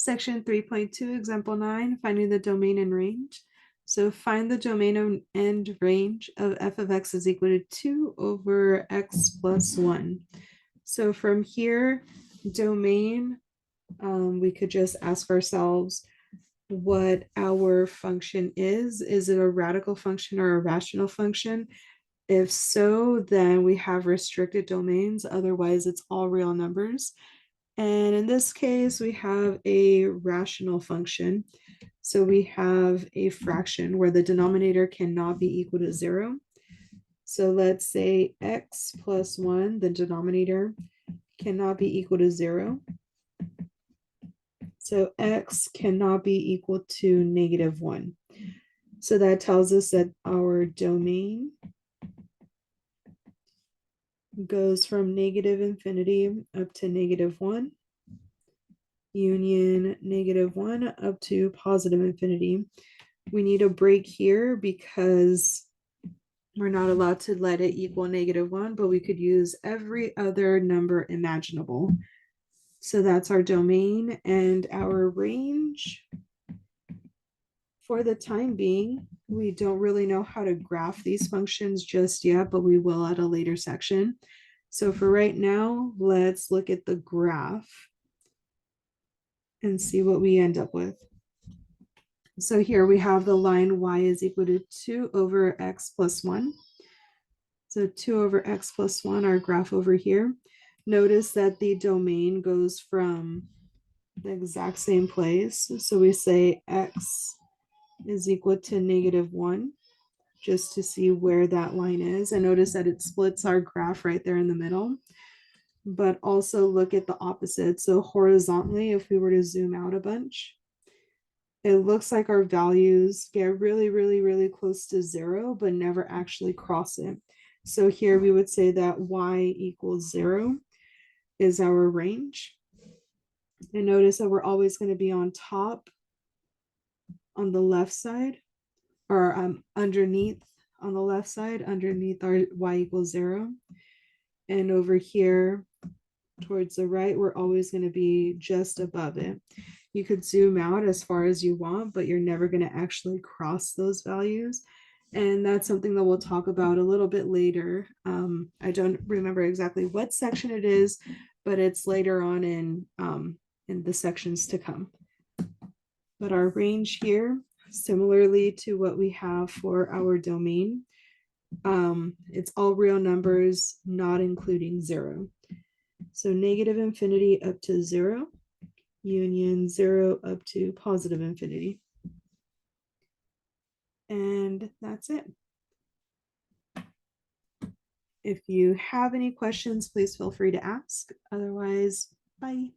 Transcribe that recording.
Section 3.2, example 9, finding the domain and range. So find the domain and range of f of x is equal to 2 over x plus 1. So from here, domain, we could just ask ourselves what our function is. Is it a radical function or a rational function? If so, then we have restricted domains. Otherwise, it's all real numbers. And in this case, we have a rational function. So we have a fraction where the denominator cannot be equal to 0. So let's say x plus 1, the denominator cannot be equal to 0. So x cannot be equal to -1. So that tells us that our domain goes from -infinity up to -1, union -1 up to positive infinity. We need a break here because we're not allowed to let it equal -1, but we could use every other number imaginable. So that's our domain, and our range. For the time being, we don't really know how to graph these functions just yet, but we will at a later section. So for right now, let's look at the graph and see what we end up with. So here we have the line y is equal to 2 over x plus 1. So 2 over x plus 1, our graph over here. Notice that the domain goes from the exact same place. So we say x is equal to -1, just to see where that line is. And notice that it splits our graph right there in the middle. But also look at the opposite. So horizontally, if we were to zoom out a bunch, it looks like our values get really, really, really close to 0, but never actually cross it. So here we would say that y equals 0 is our range. And notice that we're always going to be on top on the left side, or underneath on the left side, underneath our y equals 0. And over here towards the right, we're always going to be just above it. You could zoom out as far as you want, but you're never going to actually cross those values. And that's something that we'll talk about a little bit later. I don't remember exactly what section it is, but it's later on in the sections to come. But our range here, similarly to what we have for our domain, it's all real numbers, not including 0. So -infinity up to 0, union 0 up to positive infinity. And that's it. If you have any questions, please feel free to ask. Otherwise, bye.